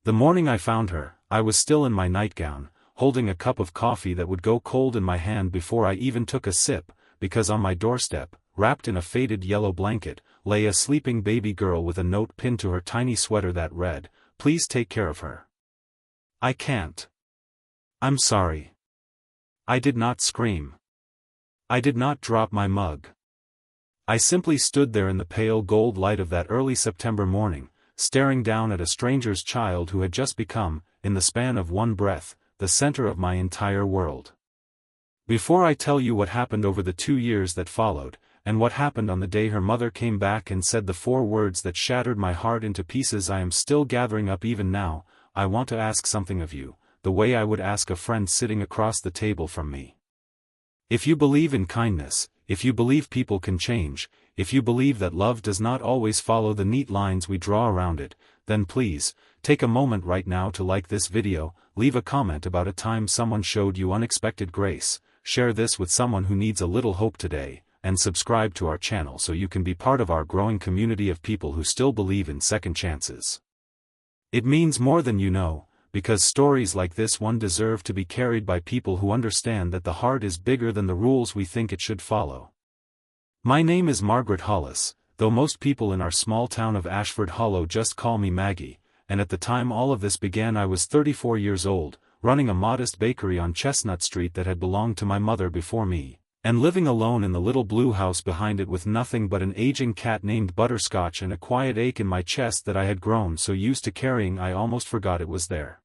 The morning I found her, I was still in my nightgown, holding a cup of coffee that would go cold in my hand before I even took a sip, because on my doorstep, wrapped in a faded yellow blanket, lay a sleeping baby girl with a note pinned to her tiny sweater that read, "Please take care of her." I can't. I'm sorry. I did not scream. I did not drop my mug. I simply stood there in the pale gold light of that early September morning, staring down at a stranger's child who had just become, in the span of one breath, the center of my entire world. Before I tell you what happened over the 2 years that followed, and what happened on the day her mother came back and said the 4 words that shattered my heart into pieces I am still gathering up even now, I want to ask something of you, the way I would ask a friend sitting across the table from me. If you believe in kindness, if you believe people can change, if you believe that love does not always follow the neat lines we draw around it, then please, take a moment right now to like this video, leave a comment about a time someone showed you unexpected grace, share this with someone who needs a little hope today, and subscribe to our channel so you can be part of our growing community of people who still believe in second chances. It means more than you know, because stories like this one deserve to be carried by people who understand that the heart is bigger than the rules we think it should follow. My name is Margaret Hollis, though most people in our small town of Ashford Hollow just call me Maggie, and at the time all of this began I was 34 years old, running a modest bakery on Chestnut Street that had belonged to my mother before me, and living alone in the little blue house behind it with nothing but an aging cat named Butterscotch and a quiet ache in my chest that I had grown so used to carrying I almost forgot it was there.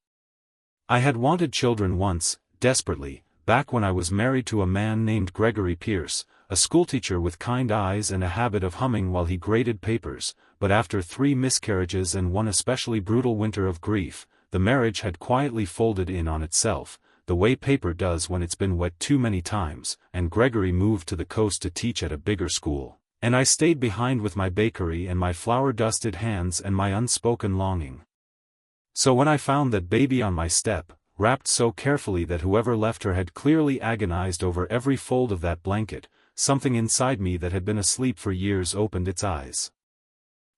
I had wanted children once, desperately, back when I was married to a man named Gregory Pierce, a schoolteacher with kind eyes and a habit of humming while he graded papers, but after 3 miscarriages and one especially brutal winter of grief, the marriage had quietly folded in on itself, the way paper does when it's been wet too many times, and Gregory moved to the coast to teach at a bigger school, and I stayed behind with my bakery and my flour-dusted hands and my unspoken longing. So when I found that baby on my step, wrapped so carefully that whoever left her had clearly agonized over every fold of that blanket, something inside me that had been asleep for years opened its eyes.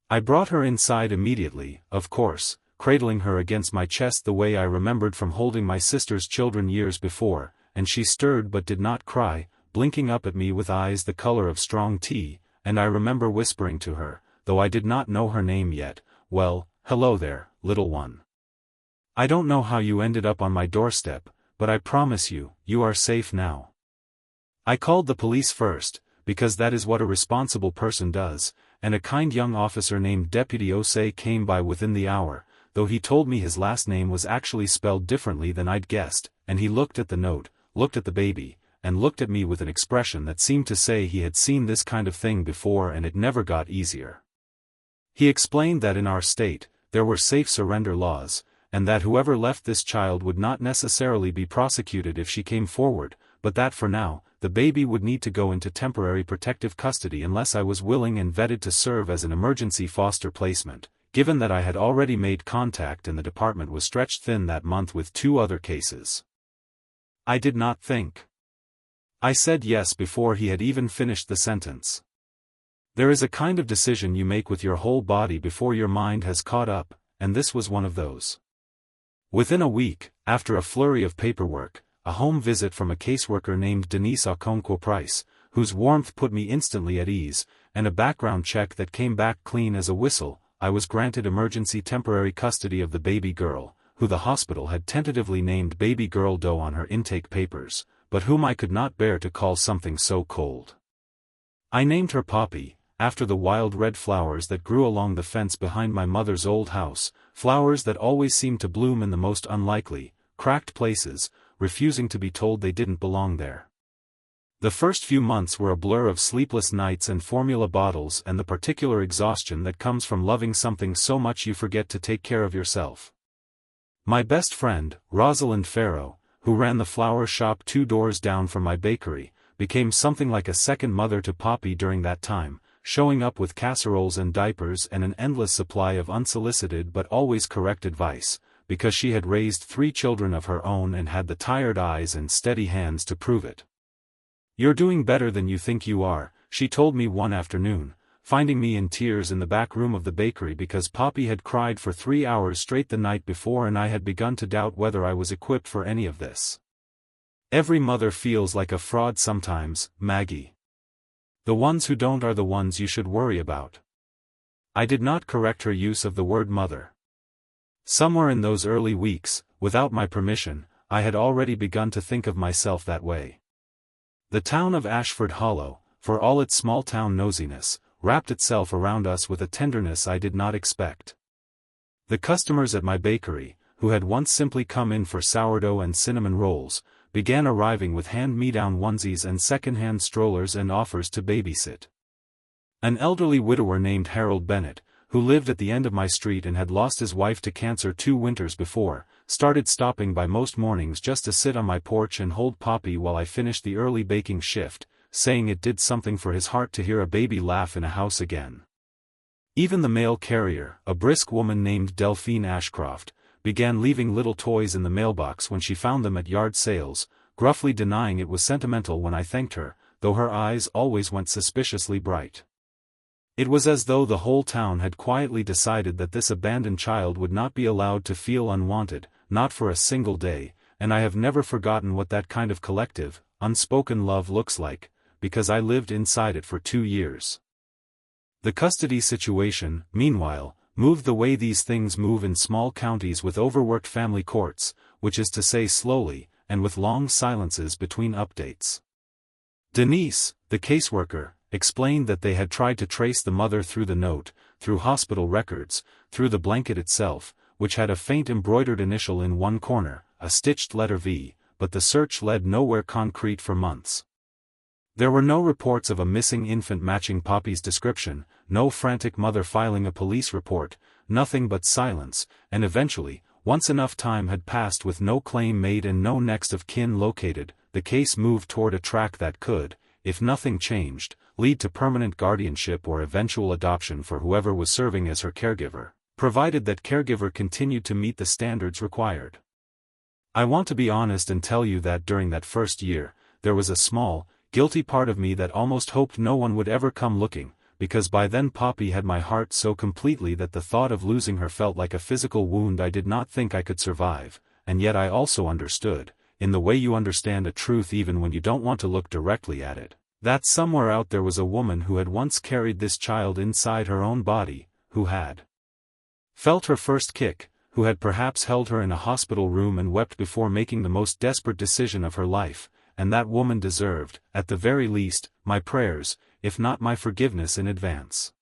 I brought her inside immediately, of course, cradling her against my chest the way I remembered from holding my sister's children years before, and she stirred but did not cry, blinking up at me with eyes the color of strong tea, and I remember whispering to her, though I did not know her name yet, "Well, hello there, little one. I don't know how you ended up on my doorstep, but I promise you, you are safe now." I called the police first, because that is what a responsible person does, and a kind young officer named Deputy Osei came by within the hour, though he told me his last name was actually spelled differently than I'd guessed, and he looked at the note, looked at the baby, and looked at me with an expression that seemed to say he had seen this kind of thing before and it never got easier. He explained that in our state, there were safe surrender laws, and that whoever left this child would not necessarily be prosecuted if she came forward, but that for now, the baby would need to go into temporary protective custody unless I was willing and vetted to serve as an emergency foster placement, given that I had already made contact and the department was stretched thin that month with 2 other cases. I did not think. I said yes before he had even finished the sentence. There is a kind of decision you make with your whole body before your mind has caught up, and this was one of those. Within a week, after a flurry of paperwork, a home visit from a caseworker named Denise Okonkwo-Price, whose warmth put me instantly at ease, and a background check that came back clean as a whistle, I was granted emergency temporary custody of the baby girl, who the hospital had tentatively named Baby Girl Doe on her intake papers, but whom I could not bear to call something so cold. I named her Poppy, after the wild red flowers that grew along the fence behind my mother's old house, flowers that always seemed to bloom in the most unlikely, cracked places, refusing to be told they didn't belong there. The first few months were a blur of sleepless nights and formula bottles and the particular exhaustion that comes from loving something so much you forget to take care of yourself. My best friend, Rosalind Farrow, who ran the flower shop 2 doors down from my bakery, became something like a second mother to Poppy during that time, showing up with casseroles and diapers and an endless supply of unsolicited but always correct advice, because she had raised 3 children of her own and had the tired eyes and steady hands to prove it. "You're doing better than you think you are," she told me one afternoon, finding me in tears in the back room of the bakery because Poppy had cried for 3 hours straight the night before, and I had begun to doubt whether I was equipped for any of this. Every mother feels like a fraud sometimes, Maggie. The ones who don't are the ones you should worry about. I did not correct her use of the word mother. Somewhere in those early weeks, without my permission, I had already begun to think of myself that way. The town of Ashford Hollow, for all its small-town nosiness, wrapped itself around us with a tenderness I did not expect. The customers at my bakery, who had once simply come in for sourdough and cinnamon rolls, began arriving with hand-me-down onesies and second-hand strollers and offers to babysit. An elderly widower named Harold Bennett, who lived at the end of my street and had lost his wife to cancer 2 winters before, started stopping by most mornings just to sit on my porch and hold Poppy while I finished the early baking shift, saying it did something for his heart to hear a baby laugh in a house again. Even the mail carrier, a brisk woman named Delphine Ashcroft, began leaving little toys in the mailbox when she found them at yard sales, gruffly denying it was sentimental when I thanked her, though her eyes always went suspiciously bright. It was as though the whole town had quietly decided that this abandoned child would not be allowed to feel unwanted, not for a single day, and I have never forgotten what that kind of collective, unspoken love looks like, because I lived inside it for 2 years. The custody situation, meanwhile, moved the way these things move in small counties with overworked family courts, which is to say slowly, and with long silences between updates. Denise, the caseworker, explained that they had tried to trace the mother through the note, through hospital records, through the blanket itself, which had a faint embroidered initial in one corner, a stitched letter V, but the search led nowhere concrete for months. There were no reports of a missing infant matching Poppy's description, no frantic mother filing a police report, nothing but silence, and eventually, once enough time had passed with no claim made and no next of kin located, the case moved toward a track that could, if nothing changed, lead to permanent guardianship or eventual adoption for whoever was serving as her caregiver, provided that caregiver continued to meet the standards required. I want to be honest and tell you that during that first year, there was a small, guilty part of me that almost hoped no one would ever come looking, because by then Poppy had my heart so completely that the thought of losing her felt like a physical wound I did not think I could survive, and yet I also understood, in the way you understand a truth even when you don't want to look directly at it, that somewhere out there was a woman who had once carried this child inside her own body, who had felt her first kick, who had perhaps held her in a hospital room and wept before making the most desperate decision of her life, and that woman deserved, at the very least, my prayers, if not my forgiveness in advance.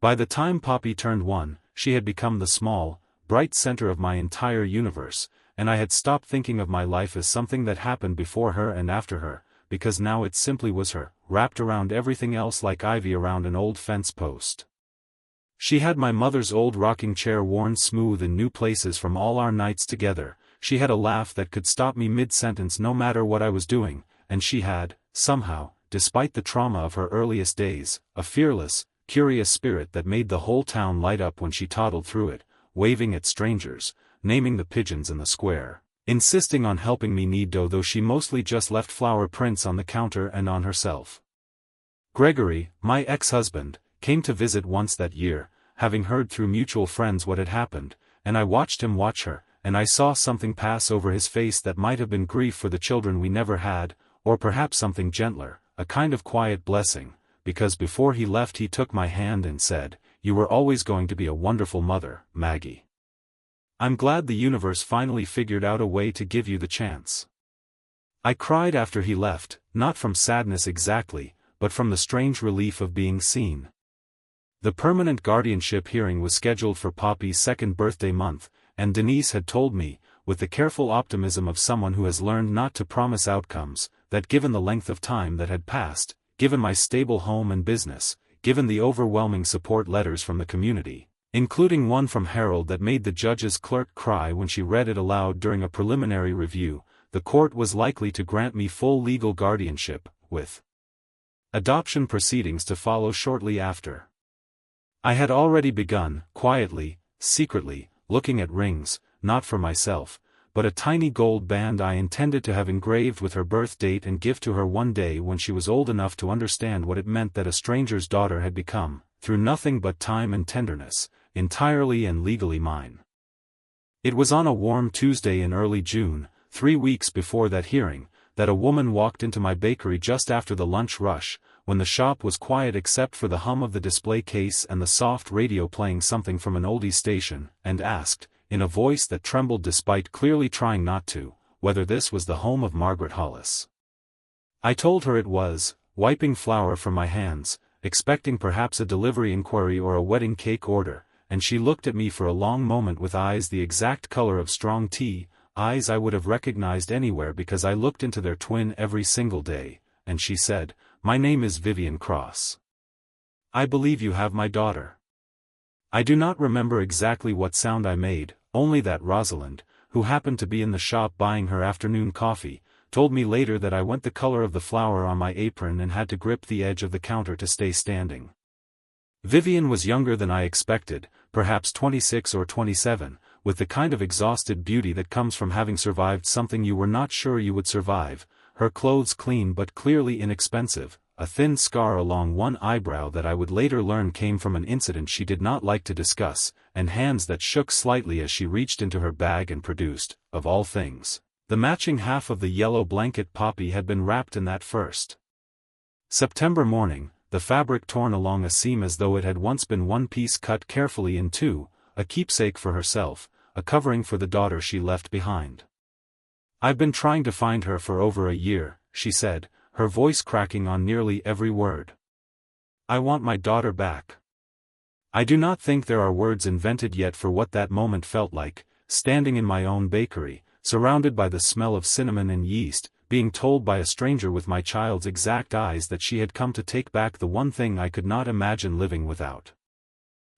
By the time Poppy turned 1, she had become the small, bright center of my entire universe, and I had stopped thinking of my life as something that happened before her and after her, because now it simply was her, wrapped around everything else like ivy around an old fence post. She had my mother's old rocking chair worn smooth in new places from all our nights together. She had a laugh that could stop me mid-sentence no matter what I was doing, and she had, somehow, despite the trauma of her earliest days, a fearless, curious spirit that made the whole town light up when she toddled through it, waving at strangers, naming the pigeons in the square, insisting on helping me knead dough though she mostly just left flour prints on the counter and on herself. Gregory, my ex-husband, came to visit once that year, having heard through mutual friends what had happened, and I watched him watch her, and I saw something pass over his face that might have been grief for the children we never had, or perhaps something gentler, a kind of quiet blessing, because before he left he took my hand and said, "You were always going to be a wonderful mother, Maggie. I'm glad the universe finally figured out a way to give you the chance." I cried after he left, not from sadness exactly, but from the strange relief of being seen. The permanent guardianship hearing was scheduled for Poppy's 2nd birthday month, and Denise had told me, with the careful optimism of someone who has learned not to promise outcomes, that given the length of time that had passed, given my stable home and business, given the overwhelming support letters from the community, including one from Harold that made the judge's clerk cry when she read it aloud during a preliminary review, the court was likely to grant me full legal guardianship, with adoption proceedings to follow shortly after. I had already begun, quietly, secretly, looking at rings, not for myself, but a tiny gold band I intended to have engraved with her birth date and give to her one day when she was old enough to understand what it meant that a stranger's daughter had become, through nothing but time and tenderness, entirely and legally mine. It was on a warm Tuesday in early June, 3 weeks before that hearing, that a woman walked into my bakery just after the lunch rush, when the shop was quiet except for the hum of the display case and the soft radio playing something from an oldies station, and asked, in a voice that trembled despite clearly trying not to, whether this was the home of Margaret Hollis. I told her it was, wiping flour from my hands, expecting perhaps a delivery inquiry or a wedding cake order, and she looked at me for a long moment with eyes the exact color of strong tea, eyes I would have recognized anywhere because I looked into their twin every single day, and she said, "My name is Vivian Cross. I believe you have my daughter." I do not remember exactly what sound I made, only that Rosalind, who happened to be in the shop buying her afternoon coffee, told me later that I went the color of the flour on my apron and had to grip the edge of the counter to stay standing. Vivian was younger than I expected, perhaps 26 or 27, with the kind of exhausted beauty that comes from having survived something you were not sure you would survive, her clothes clean but clearly inexpensive, a thin scar along one eyebrow that I would later learn came from an incident she did not like to discuss, and hands that shook slightly as she reached into her bag and produced, of all things, the matching half of the yellow blanket Poppy had been wrapped in that first September morning, the fabric torn along a seam as though it had once been one piece cut carefully in two, a keepsake for herself, a covering for the daughter she left behind. "I've been trying to find her for over a year," she said, her voice cracking on nearly every word. "I want my daughter back." I do not think there are words invented yet for what that moment felt like, standing in my own bakery, surrounded by the smell of cinnamon and yeast, being told by a stranger with my child's exact eyes that she had come to take back the one thing I could not imagine living without.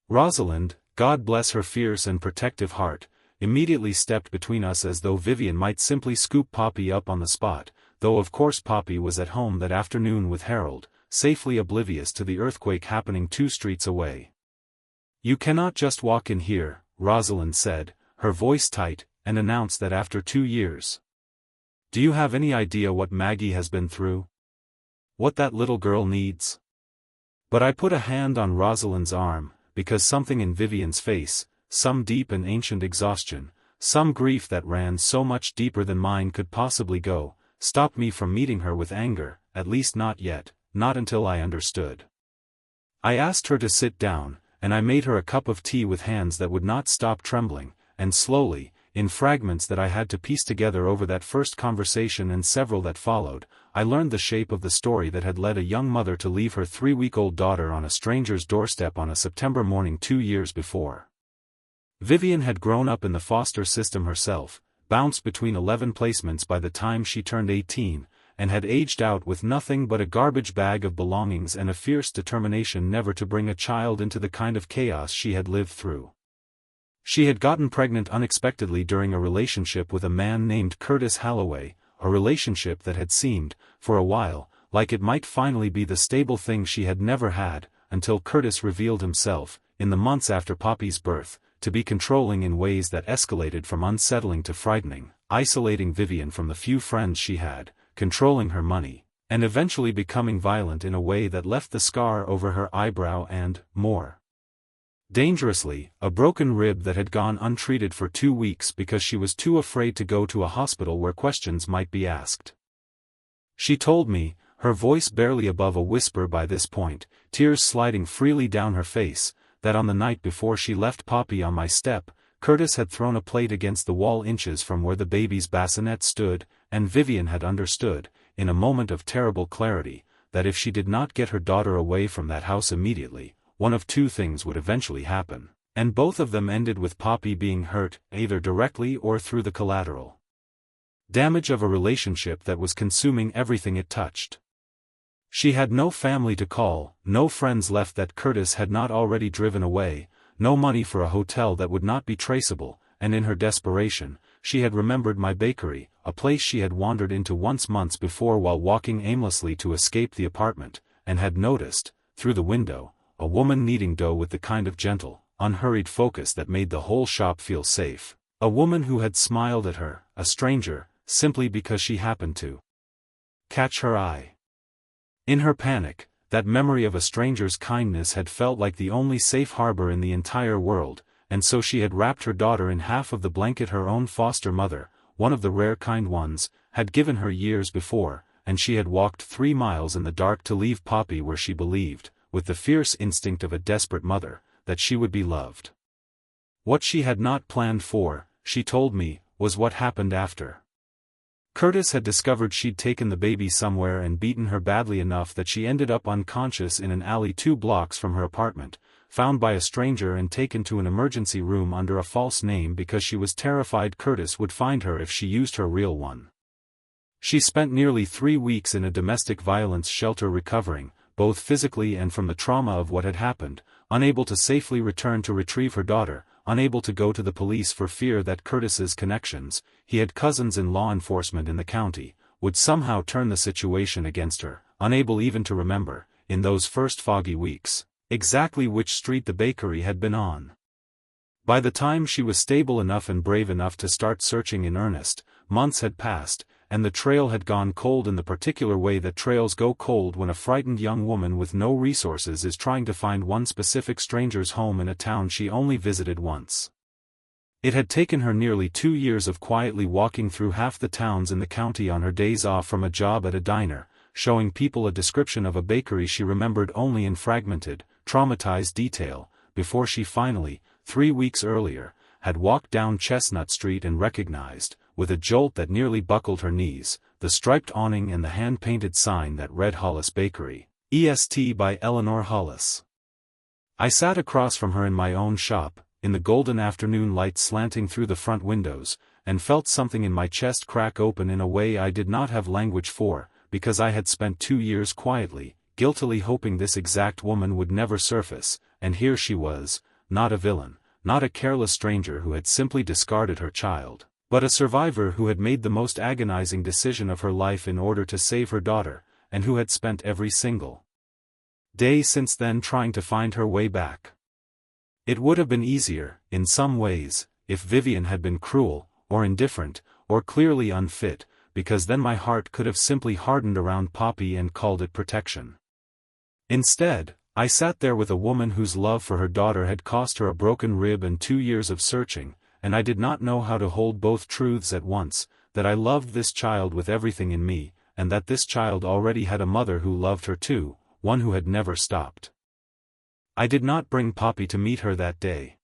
Rosalind, God bless her fierce and protective heart, immediately stepped between us as though Vivian might simply scoop Poppy up on the spot, though of course Poppy was at home that afternoon with Harold, safely oblivious to the earthquake happening 2 streets away. "You cannot just walk in here," Rosalind said, her voice tight, and announced that after 2 years. "Do you have any idea what Maggie has been through? What that little girl needs?" But I put a hand on Rosalind's arm, because something in Vivian's face, some deep and ancient exhaustion, some grief that ran so much deeper than mine could possibly go, stopped me from meeting her with anger, at least not yet, not until I understood. I asked her to sit down, and I made her a cup of tea with hands that would not stop trembling, and slowly, in fragments that I had to piece together over that first conversation and several that followed, I learned the shape of the story that had led a young mother to leave her 3-week-old daughter on a stranger's doorstep on a September morning 2 years before. Vivian had grown up in the foster system herself, bounced between 11 placements by the time she turned 18, and had aged out with nothing but a garbage bag of belongings and a fierce determination never to bring a child into the kind of chaos she had lived through. She had gotten pregnant unexpectedly during a relationship with a man named Curtis Halloway, a relationship that had seemed, for a while, like it might finally be the stable thing she had never had, until Curtis revealed himself, in the months after Poppy's birth, to be controlling in ways that escalated from unsettling to frightening, isolating Vivian from the few friends she had, controlling her money, and eventually becoming violent in a way that left the scar over her eyebrow and, more dangerously, a broken rib that had gone untreated for 2 weeks because she was too afraid to go to a hospital where questions might be asked. She told me, her voice barely above a whisper by this point, tears sliding freely down her face, that on the night before she left Poppy on my step, Curtis had thrown a plate against the wall inches from where the baby's bassinet stood, and Vivian had understood, in a moment of terrible clarity, that if she did not get her daughter away from that house immediately, one of 2 things would eventually happen, and both of them ended with Poppy being hurt, either directly or through the collateral damage of a relationship that was consuming everything it touched. She had no family to call, no friends left that Curtis had not already driven away, no money for a hotel that would not be traceable, and in her desperation, she had remembered my bakery, a place she had wandered into once months before while walking aimlessly to escape the apartment, and had noticed, through the window, a woman kneading dough with the kind of gentle, unhurried focus that made the whole shop feel safe, A woman who had smiled at her, a stranger, simply because she happened to catch her eye. In her panic, that memory of a stranger's kindness had felt like the only safe harbor in the entire world, and so she had wrapped her daughter in half of the blanket her own foster mother, one of the rare kind ones, had given her years before, and she had walked 3 miles in the dark to leave Poppy where she believed, with the fierce instinct of a desperate mother, that she would be loved. What she had not planned for, she told me, was what happened after. Curtis had discovered she'd taken the baby somewhere and beaten her badly enough that she ended up unconscious in an alley 2 blocks from her apartment, found by a stranger and taken to an emergency room under a false name because she was terrified Curtis would find her if she used her real one. She spent nearly 3 weeks in a domestic violence shelter recovering, both physically and from the trauma of what had happened, unable to safely return to retrieve her daughter, unable to go to the police for fear that Curtis's connections, he had cousins in law enforcement in the county, would somehow turn the situation against her, unable even to remember, in those first foggy weeks, exactly which street the bakery had been on. By the time she was stable enough and brave enough to start searching in earnest, months had passed, and the trail had gone cold in the particular way that trails go cold when a frightened young woman with no resources is trying to find one specific stranger's home in a town she only visited once. It had taken her nearly 2 years of quietly walking through half the towns in the county on her days off from a job at a diner, showing people a description of a bakery she remembered only in fragmented, traumatized detail, before she finally, 3 weeks earlier, had walked down Chestnut Street and recognized, with a jolt that nearly buckled her knees, the striped awning and the hand-painted sign that read Hollis Bakery, EST by Eleanor Hollis. I sat across from her in my own shop, in the golden afternoon light slanting through the front windows, and felt something in my chest crack open in a way I did not have language for, because I had spent 2 years quietly, guiltily hoping this exact woman would never surface, and here she was, not a villain, not a careless stranger who had simply discarded her child, but a survivor who had made the most agonizing decision of her life in order to save her daughter, and who had spent every single day since then trying to find her way back. It would have been easier, in some ways, if Vivian had been cruel, or indifferent, or clearly unfit, because then my heart could have simply hardened around Poppy and called it protection. Instead, I sat there with a woman whose love for her daughter had cost her a broken rib and 2 years of searching, and I did not know how to hold both truths at once, that I loved this child with everything in me, and that this child already had a mother who loved her too, one who had never stopped. I did not bring Poppy to meet her that day.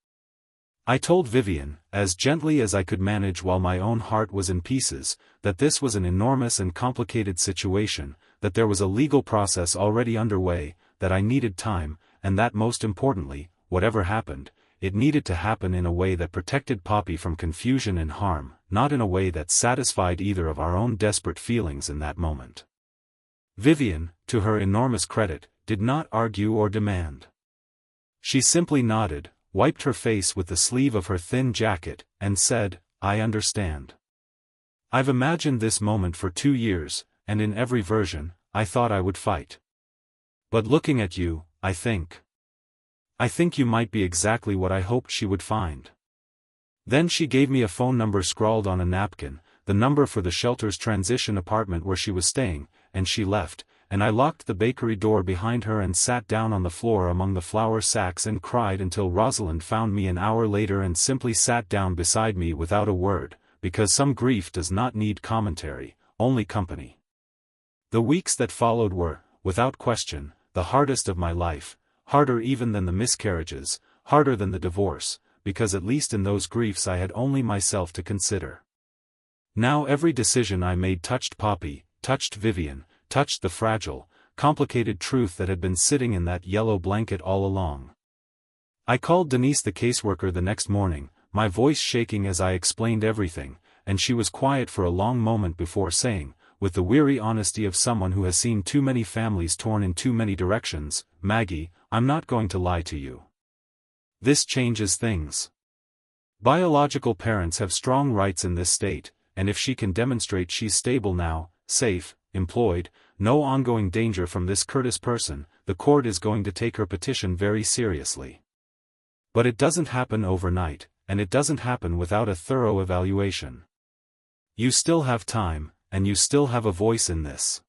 I told Vivian, as gently as I could manage while my own heart was in pieces, that this was an enormous and complicated situation, that there was a legal process already underway, that I needed time, and that most importantly, whatever happened, it needed to happen in a way that protected Poppy from confusion and harm, not in a way that satisfied either of our own desperate feelings in that moment. Vivian, to her enormous credit, did not argue or demand. She simply nodded, wiped her face with the sleeve of her thin jacket, and said, "I understand. I've imagined this moment for 2 years, and in every version, I thought I would fight. But looking at you, I think you might be exactly what I hoped she would find." Then she gave me a phone number scrawled on a napkin, the number for the shelter's transition apartment where she was staying, and she left, and I locked the bakery door behind her and sat down on the floor among the flour sacks and cried until Rosalind found me an hour later and simply sat down beside me without a word, because some grief does not need commentary, only company. The weeks that followed were, without question, the hardest of my life, harder even than the miscarriages, harder than the divorce, because at least in those griefs I had only myself to consider. Now every decision I made touched Poppy, touched Vivian, touched the fragile, complicated truth that had been sitting in that yellow blanket all along. I called Denise the caseworker the next morning, my voice shaking as I explained everything, and she was quiet for a long moment before saying, with the weary honesty of someone who has seen too many families torn in too many directions, "Maggie, I'm not going to lie to you. This changes things. Biological parents have strong rights in this state, and if she can demonstrate she's stable now, safe, employed, no ongoing danger from this Curtis person, the court is going to take her petition very seriously. But it doesn't happen overnight, and it doesn't happen without a thorough evaluation. You still have time, and you still have a voice in this.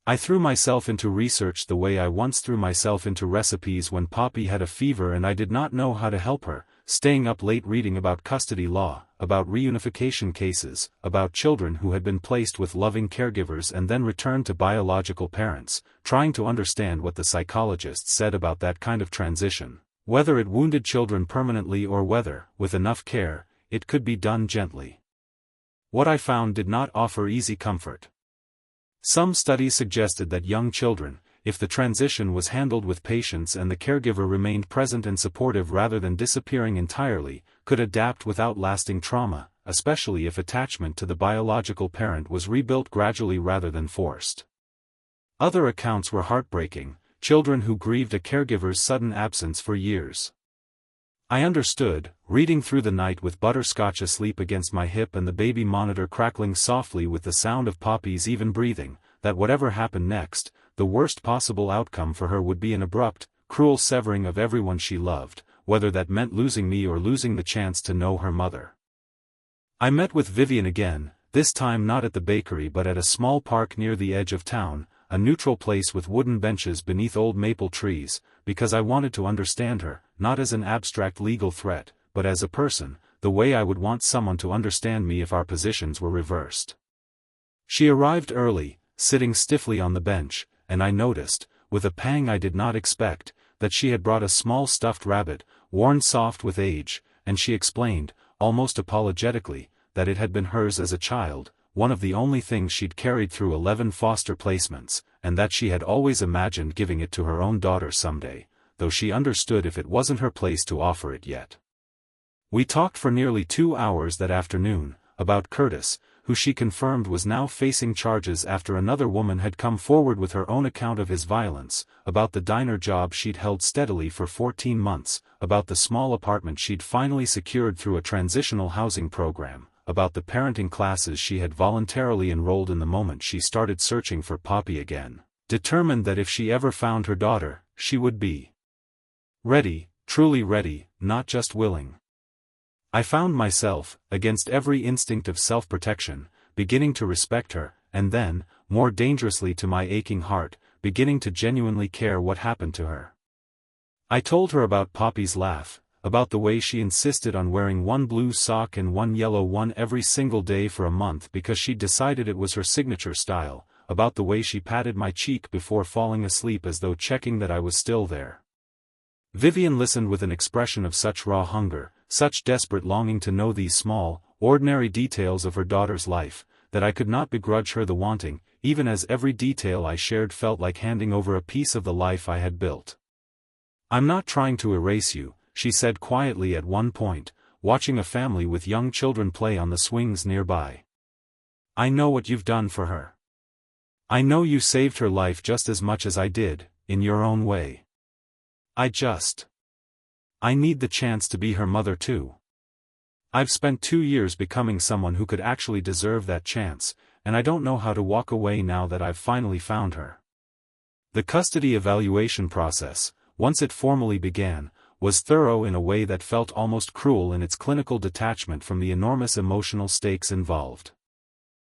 I threw myself into research the way I once threw myself into recipes when Poppy had a fever and I did not know how to help her, staying up late reading about custody law, about reunification cases, about children who had been placed with loving caregivers and then returned to biological parents, trying to understand what the psychologists said about that kind of transition, whether it wounded children permanently or whether, with enough care, it could be done gently. What I found did not offer easy comfort. Some studies suggested that young children, if the transition was handled with patience and the caregiver remained present and supportive rather than disappearing entirely, could adapt without lasting trauma, especially if attachment to the biological parent was rebuilt gradually rather than forced. Other accounts were heartbreaking, children who grieved a caregiver's sudden absence for years. I understood, reading through the night with butterscotch asleep against my hip and the baby monitor crackling softly with the sound of Poppy's even breathing, that whatever happened next, the worst possible outcome for her would be an abrupt, cruel severing of everyone she loved, whether that meant losing me or losing the chance to know her mother. I met with Vivian again, this time not at the bakery but at a small park near the edge of town, a neutral place with wooden benches beneath old maple trees, because I wanted to understand her, not as an abstract legal threat, but as a person, the way I would want someone to understand me if our positions were reversed. She arrived early, sitting stiffly on the bench, and I noticed, with a pang I did not expect, that she had brought a small stuffed rabbit, worn soft with age, and she explained, almost apologetically, that it had been hers as a child, one of the only things she'd carried through 11 foster placements, and that she had always imagined giving it to her own daughter someday, though she understood if it wasn't her place to offer it yet. We talked for nearly 2 hours that afternoon, about Curtis, who she confirmed was now facing charges after another woman had come forward with her own account of his violence, about the diner job she'd held steadily for 14 months, about the small apartment she'd finally secured through a transitional housing program, about the parenting classes she had voluntarily enrolled in the moment she started searching for Poppy again, determined that if she ever found her daughter, she would be ready, truly ready, not just willing. I found myself, against every instinct of self-protection, beginning to respect her, and then, more dangerously to my aching heart, beginning to genuinely care what happened to her. I told her about Poppy's laugh, about the way she insisted on wearing one blue sock and one yellow one every single day for a month because she'd decided it was her signature style, about the way she patted my cheek before falling asleep as though checking that I was still there. Vivian listened with an expression of such raw hunger, such desperate longing to know these small, ordinary details of her daughter's life, that I could not begrudge her the wanting, even as every detail I shared felt like handing over a piece of the life I had built. "I'm not trying to erase you," she said quietly at one point, watching a family with young children play on the swings nearby. "I know what you've done for her. I know you saved her life just as much as I did, in your own way. I need the chance to be her mother too. I've spent 2 years becoming someone who could actually deserve that chance, and I don't know how to walk away now that I've finally found her." The custody evaluation process, once it formally began, was thorough in a way that felt almost cruel in its clinical detachment from the enormous emotional stakes involved.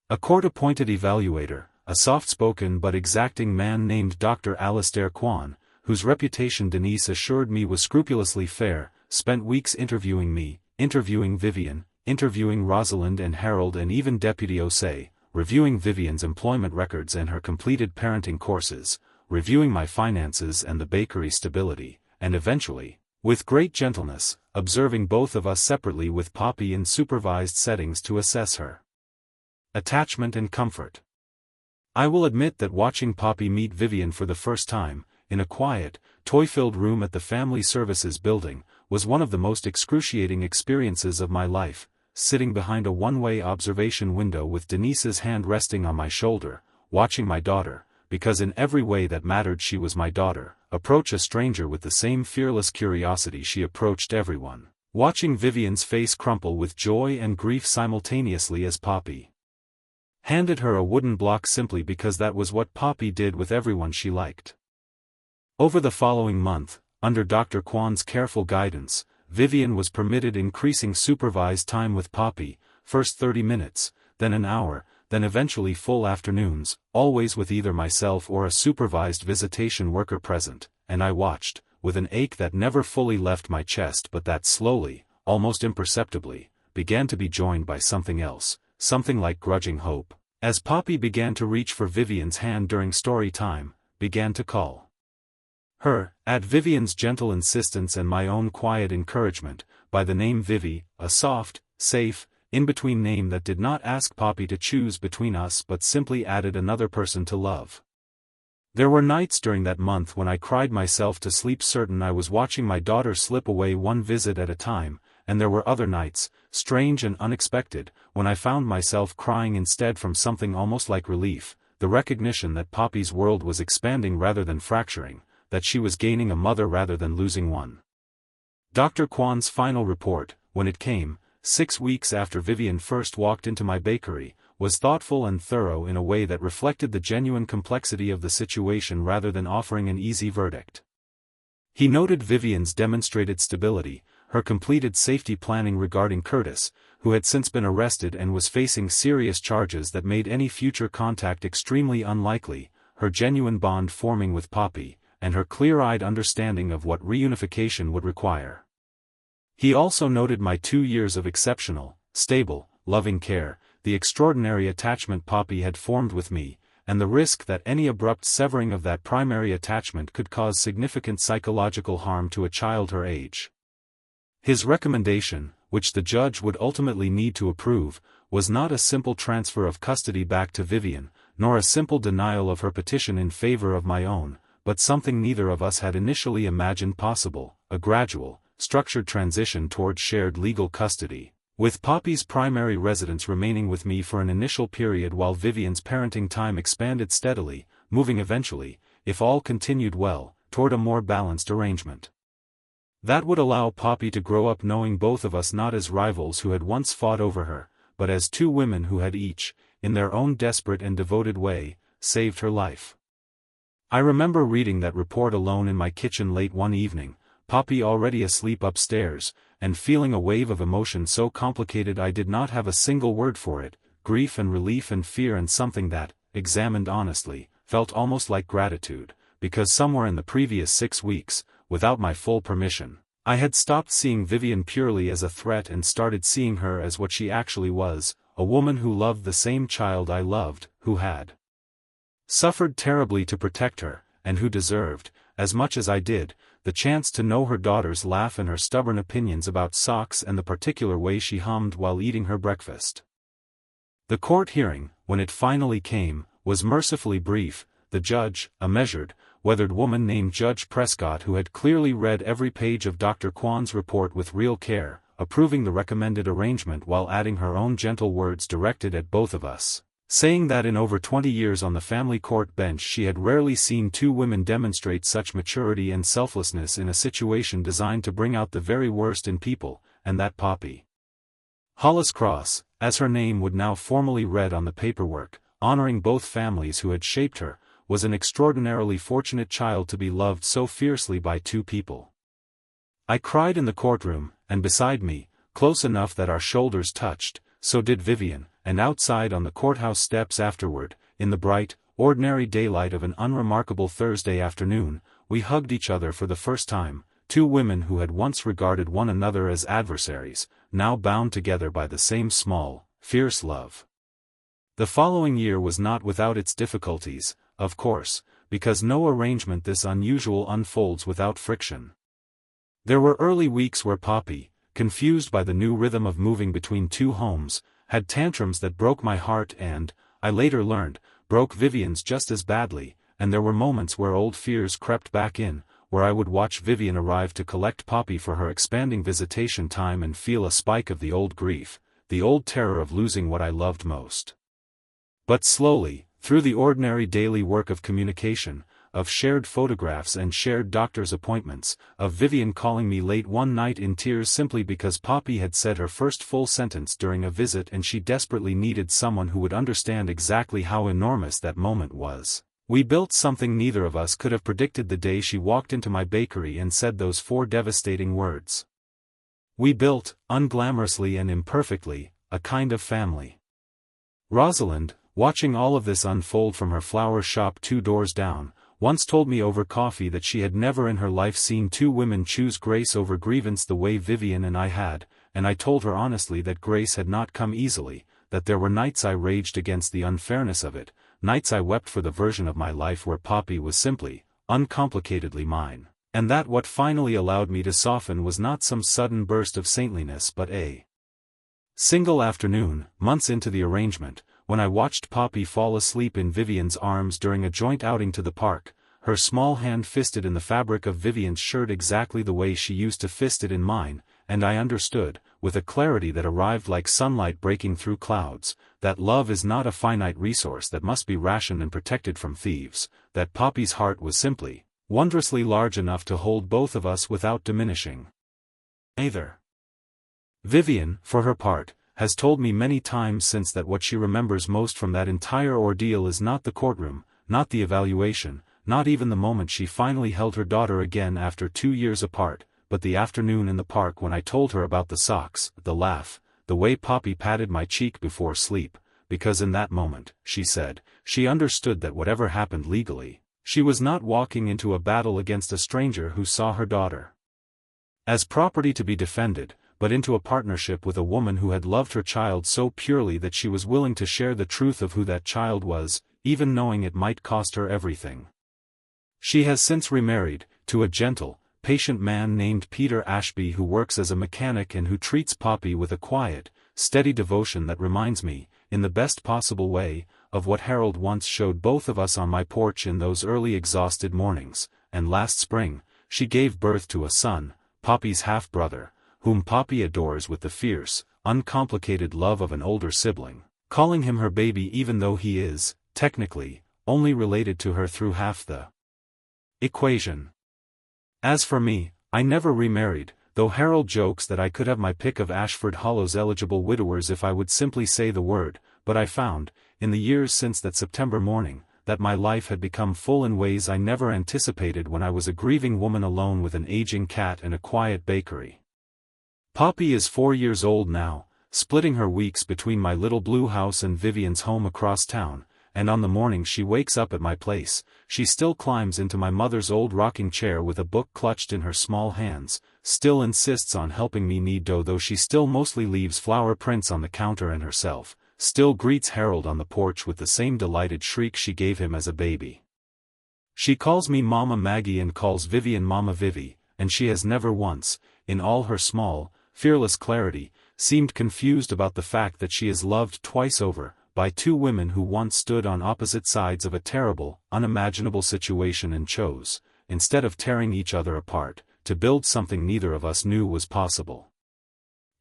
A court-appointed evaluator, a soft-spoken but exacting man named Dr. Alistair Kwan, whose reputation Denise assured me was scrupulously fair, spent weeks interviewing me, interviewing Vivian, interviewing Rosalind and Harold and even Deputy Osei, reviewing Vivian's employment records and her completed parenting courses, reviewing my finances and the bakery stability, and eventually, with great gentleness, observing both of us separately with Poppy in supervised settings to assess her attachment and comfort. I will admit that watching Poppy meet Vivian for the first time, in a quiet, toy-filled room at the Family Services building, was one of the most excruciating experiences of my life, sitting behind a one-way observation window with Denise's hand resting on my shoulder, watching my daughter, because in every way that mattered she was my daughter, approach a stranger with the same fearless curiosity she approached everyone, watching Vivian's face crumple with joy and grief simultaneously as Poppy handed her a wooden block simply because that was what Poppy did with everyone she liked. Over the following month, under Dr. Kwan's careful guidance, Vivian was permitted increasing supervised time with Poppy, first 30 minutes, then an hour, then eventually full afternoons, always with either myself or a supervised visitation worker present, and I watched, with an ache that never fully left my chest but that slowly, almost imperceptibly, began to be joined by something else, something like grudging hope, as Poppy began to reach for Vivian's hand during story time, began to call her, at Vivian's gentle insistence and my own quiet encouragement, by the name Vivi, a soft, safe, in-between name that did not ask Poppy to choose between us but simply added another person to love. There were nights during that month when I cried myself to sleep certain I was watching my daughter slip away one visit at a time, and there were other nights, strange and unexpected, when I found myself crying instead from something almost like relief, the recognition that Poppy's world was expanding rather than fracturing, that she was gaining a mother rather than losing one. Dr. Kwan's final report, when it came, 6 weeks after Vivian first walked into my bakery, was thoughtful and thorough in a way that reflected the genuine complexity of the situation rather than offering an easy verdict. He noted Vivian's demonstrated stability, her completed safety planning regarding Curtis, who had since been arrested and was facing serious charges that made any future contact extremely unlikely, her genuine bond forming with Poppy, and her clear-eyed understanding of what reunification would require. He also noted my 2 years of exceptional, stable, loving care, the extraordinary attachment Poppy had formed with me, and the risk that any abrupt severing of that primary attachment could cause significant psychological harm to a child her age. His recommendation, which the judge would ultimately need to approve, was not a simple transfer of custody back to Vivian, nor a simple denial of her petition in favor of my own, but something neither of us had initially imagined possible, a gradual, structured transition towards shared legal custody, with Poppy's primary residence remaining with me for an initial period while Vivian's parenting time expanded steadily, moving eventually, if all continued well, toward a more balanced arrangement. That would allow Poppy to grow up knowing both of us not as rivals who had once fought over her, but as two women who had each, in their own desperate and devoted way, saved her life. I remember reading that report alone in my kitchen late one evening, Poppy already asleep upstairs, and feeling a wave of emotion so complicated I did not have a single word for it, grief and relief and fear and something that, examined honestly, felt almost like gratitude, because somewhere in the previous 6 weeks, without my full permission, I had stopped seeing Vivian purely as a threat and started seeing her as what she actually was, a woman who loved the same child I loved, who had suffered terribly to protect her, and who deserved, as much as I did, the chance to know her daughter's laugh and her stubborn opinions about socks and the particular way she hummed while eating her breakfast. The court hearing, when it finally came, was mercifully brief. The judge, a measured, weathered woman named Judge Prescott who had clearly read every page of Dr. Kwan's report with real care, approving the recommended arrangement while adding her own gentle words directed at both of us, saying that in over 20 years on the family court bench she had rarely seen two women demonstrate such maturity and selflessness in a situation designed to bring out the very worst in people, and that Poppy Hollis Cross, as her name would now formally read on the paperwork, honoring both families who had shaped her, was an extraordinarily fortunate child to be loved so fiercely by two people. I cried in the courtroom, and beside me, close enough that our shoulders touched, so did Vivian, and outside on the courthouse steps afterward, in the bright, ordinary daylight of an unremarkable Thursday afternoon, we hugged each other for the first time, two women who had once regarded one another as adversaries, now bound together by the same small, fierce love. The following year was not without its difficulties, of course, because no arrangement this unusual unfolds without friction. There were early weeks where Poppy, confused by the new rhythm of moving between two homes, had tantrums that broke my heart and, I later learned, broke Vivian's just as badly, and there were moments where old fears crept back in, where I would watch Vivian arrive to collect Poppy for her expanding visitation time and feel a spike of the old grief, the old terror of losing what I loved most. But slowly, through the ordinary daily work of communication, of shared photographs and shared doctor's appointments, of Vivian calling me late one night in tears simply because Poppy had said her first full sentence during a visit and she desperately needed someone who would understand exactly how enormous that moment was, we built something neither of us could have predicted the day she walked into my bakery and said those 4 devastating words. We built, unglamorously and imperfectly, a kind of family. Rosalind, watching all of this unfold from her flower shop 2 doors down, once told me over coffee that she had never in her life seen 2 women choose grace over grievance the way Vivian and I had, and I told her honestly that grace had not come easily, that there were nights I raged against the unfairness of it, nights I wept for the version of my life where Poppy was simply, uncomplicatedly mine, and that what finally allowed me to soften was not some sudden burst of saintliness but a single afternoon, months into the arrangement, when I watched Poppy fall asleep in Vivian's arms during a joint outing to the park, her small hand fisted in the fabric of Vivian's shirt exactly the way she used to fist it in mine, and I understood, with a clarity that arrived like sunlight breaking through clouds, that love is not a finite resource that must be rationed and protected from thieves, that Poppy's heart was simply, wondrously large enough to hold both of us without diminishing either. Vivian, for her part, has told me many times since that what she remembers most from that entire ordeal is not the courtroom, not the evaluation, not even the moment she finally held her daughter again after 2 years apart, but the afternoon in the park when I told her about the socks, the laugh, the way Poppy patted my cheek before sleep, because in that moment, she said, she understood that whatever happened legally, she was not walking into a battle against a stranger who saw her daughter as property to be defended, but into a partnership with a woman who had loved her child so purely that she was willing to share the truth of who that child was, even knowing it might cost her everything. She has since remarried, to a gentle, patient man named Peter Ashby who works as a mechanic and who treats Poppy with a quiet, steady devotion that reminds me, in the best possible way, of what Harold once showed both of us on my porch in those early exhausted mornings, and last spring, she gave birth to a son, Poppy's half-brother, whom Poppy adores with the fierce, uncomplicated love of an older sibling, calling him her baby even though he is, technically, only related to her through half the equation. As for me, I never remarried, though Harold jokes that I could have my pick of Ashford Hollow's eligible widowers if I would simply say the word, but I found, in the years since that September morning, that my life had become full in ways I never anticipated when I was a grieving woman alone with an aging cat and a quiet bakery. Poppy is 4 years old now, splitting her weeks between my little blue house and Vivian's home across town, and on the morning she wakes up at my place, she still climbs into my mother's old rocking chair with a book clutched in her small hands, still insists on helping me knead dough though she still mostly leaves flower prints on the counter and herself, still greets Harold on the porch with the same delighted shriek she gave him as a baby. She calls me Mama Maggie and calls Vivian Mama Vivi, and she has never once, in all her small, fearless clarity, seemed confused about the fact that she is loved twice over, by 2 women who once stood on opposite sides of a terrible, unimaginable situation and chose, instead of tearing each other apart, to build something neither of us knew was possible.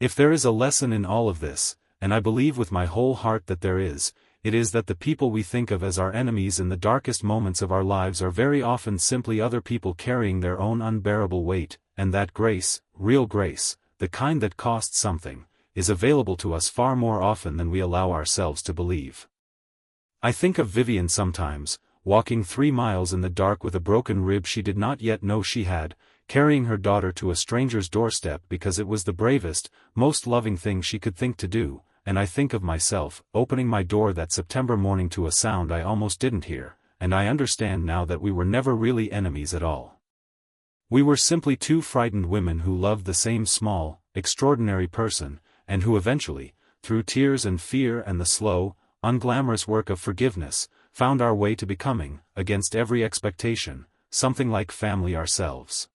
If there is a lesson in all of this, and I believe with my whole heart that there is, it is that the people we think of as our enemies in the darkest moments of our lives are very often simply other people carrying their own unbearable weight, and that grace, real grace, the kind that costs something, is available to us far more often than we allow ourselves to believe. I think of Vivian sometimes, walking 3 miles in the dark with a broken rib she did not yet know she had, carrying her daughter to a stranger's doorstep because it was the bravest, most loving thing she could think to do, and I think of myself, opening my door that September morning to a sound I almost didn't hear, and I understand now that we were never really enemies at all. We were simply 2 frightened women who loved the same small, extraordinary person, and who eventually, through tears and fear and the slow, unglamorous work of forgiveness, found our way to becoming, against every expectation, something like family ourselves.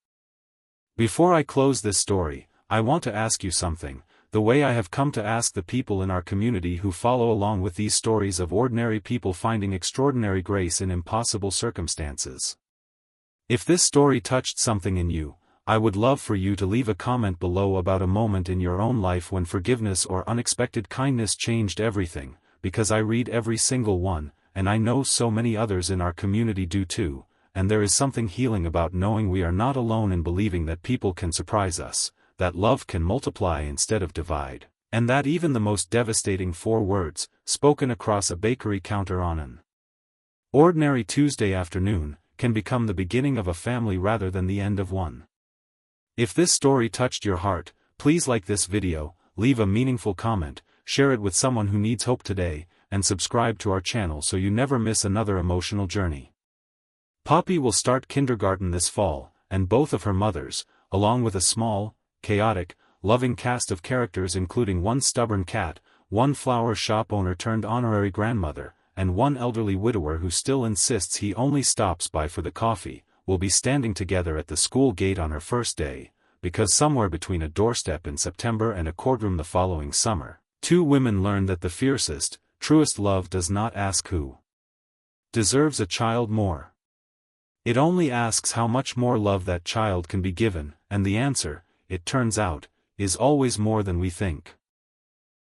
Before I close this story, I want to ask you something, the way I have come to ask the people in our community who follow along with these stories of ordinary people finding extraordinary grace in impossible circumstances. If this story touched something in you, I would love for you to leave a comment below about a moment in your own life when forgiveness or unexpected kindness changed everything, because I read every single one, and I know so many others in our community do too, and there is something healing about knowing we are not alone in believing that people can surprise us, that love can multiply instead of divide, and that even the most devastating 4 words, spoken across a bakery counter on an ordinary Tuesday afternoon, can become the beginning of a family rather than the end of one. If this story touched your heart, Please like this video, leave a meaningful comment, share it with someone who needs hope today, and subscribe to our channel so you never miss another emotional journey. Poppy will start kindergarten this fall, and both of her mothers, along with a small, chaotic, loving cast of characters including one stubborn cat, one flower shop owner turned honorary grandmother, and one elderly widower who still insists he only stops by for the coffee, will be standing together at the school gate on her first day, because somewhere between a doorstep in September and a courtroom the following summer, two women learn that the fiercest, truest love does not ask who deserves a child more. It only asks how much more love that child can be given, and the answer, it turns out, is always more than we think.